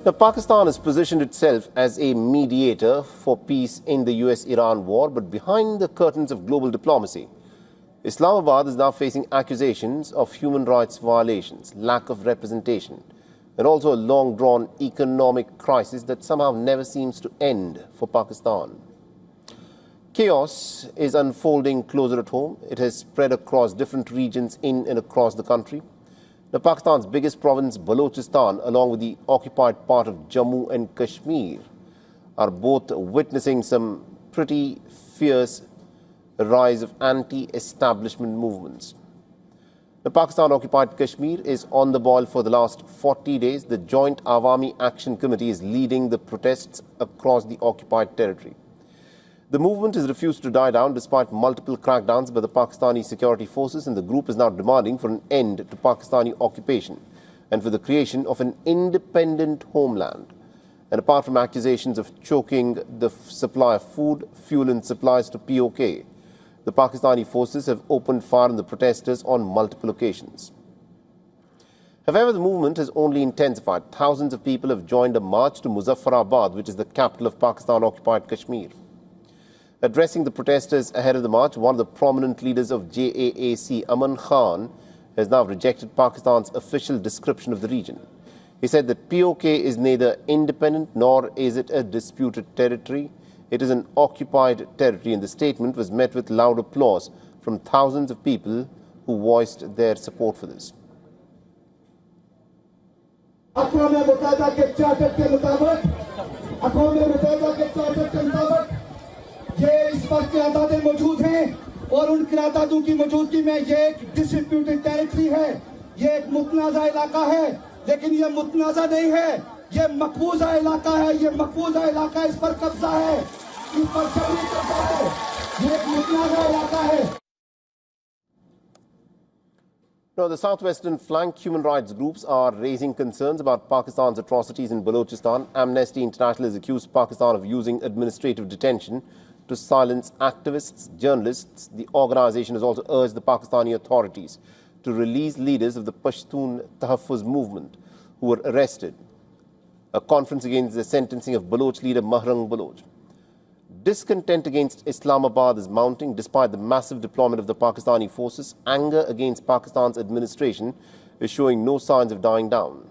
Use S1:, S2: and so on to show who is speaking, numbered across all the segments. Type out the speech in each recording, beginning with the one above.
S1: Now, Pakistan has positioned itself as a mediator for peace in the US-Iran war, but behind the curtains of global diplomacy, Islamabad is now facing accusations of human rights violations, lack of representation, and also a long-drawn economic crisis that somehow never seems to end for Pakistan. Chaos is unfolding closer at home. It has spread across different regions in and across the country. Now, Pakistan's biggest province, Balochistan, along with the occupied part of Jammu and Kashmir, are both witnessing some pretty fierce rise of anti-establishment movements. The Pakistan-occupied Kashmir is on the boil for the last 40 days. The Joint Awami Action Committee is leading the protests across the occupied territory. The movement has refused to die down despite multiple crackdowns by the Pakistani security forces, and the group is now demanding for an end to Pakistani occupation and for the creation of an independent homeland. And apart from accusations of choking the supply of food, fuel and supplies to PoK, the Pakistani forces have opened fire on the protesters on multiple occasions. However, the movement has only intensified. Thousands of people have joined a march to Muzaffarabad, which is the capital of Pakistan-occupied Kashmir. Addressing the protesters ahead of the march, one of the prominent leaders of JAAC, Aman Khan, has now rejected Pakistan's official description of the region. He said that PoK is neither independent nor is it a disputed territory. It is an occupied territory, and the statement was met with loud applause from thousands of people who voiced their support for this.
S2: ये इस पर क़यादतें मौजूद हैं और उन क़यादतों की मौजूदगी में ये एक डिस्प्यूटेड टेरिटरी है, ये एक मुतनाज़ा इलाका है, लेकिन ये मुतनाज़ा नहीं है, ये मकबूजा इलाका है, ये मकबूजा इलाका, इस पर कब्जा है, इस पर जबरी कब्जा है, ये एक मुतनाज़ा इलाका है।
S1: Now, the southwestern flank human rights groups are raising concerns about Pakistan's atrocities in Balochistan. Amnesty International has accused Pakistan of using administrative detention to silence activists, journalists. The organization has also urged the Pakistani authorities to release leaders of the Pashtun Tahaffuz movement who were arrested. A conference against the sentencing of Baloch leader Mahrang Baloch. Discontent against Islamabad is mounting despite the massive deployment of the Pakistani forces. Anger against Pakistan's administration is showing no signs of dying down.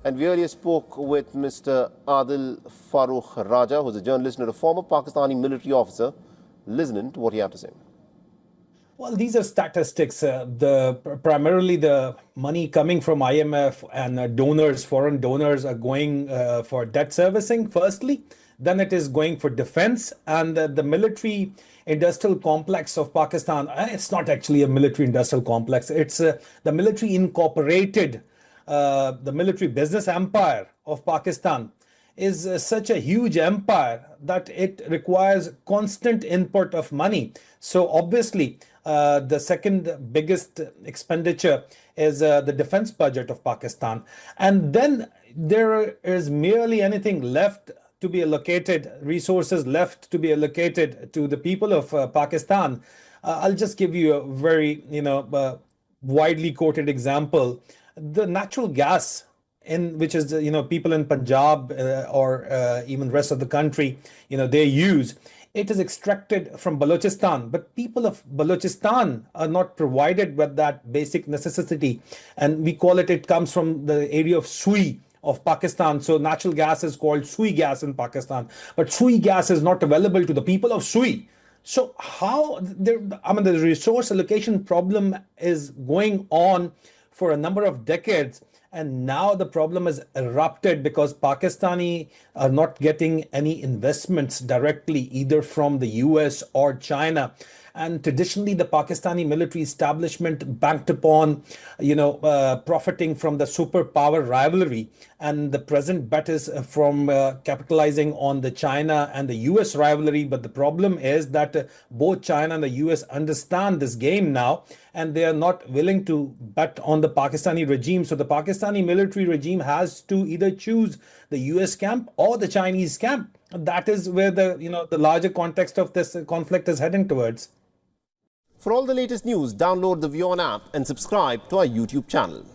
S1: And we earlier spoke with Mr. Adil Farooq Raja, who is a journalist and a former Pakistani military officer. Listen to what he had to say.
S3: Well, these are statistics. Primarily the money coming from IMF and donors, foreign donors, are going for debt servicing, firstly. Then it is going for defense, and the military industrial complex of Pakistan. It's not actually a military industrial complex. It's the military incorporated, the military business empire of Pakistan is such a huge empire that it requires constant input of money. So obviously, the second biggest expenditure is the defense budget of Pakistan. And then there is merely anything left to be allocated, resources left to be allocated to the people of Pakistan. I'll just give you a very, widely quoted example. The natural gas which is, people in Punjab or even rest of the country, they use. It is extracted from Balochistan, but people of Balochistan are not provided with that basic necessity. And we call it comes from the area of Sui of Pakistan. So natural gas is called Sui gas in Pakistan, but Sui gas is not available to the people of Sui. So the resource allocation problem is going on for a number of decades. And now the problem has erupted because Pakistani are not getting any investments directly either from the US or China. And traditionally, the Pakistani military establishment banked upon, profiting from the superpower rivalry. And the present bet is from capitalizing on the China and the US rivalry. But the problem is that both China and the US understand this game now, and they are not willing to bet on the Pakistani regime. So the Pakistani military regime has to either choose the US camp or the Chinese camp. That is where the larger context of this conflict is heading towards.
S1: For all the latest news, download the WION app and subscribe to our YouTube channel.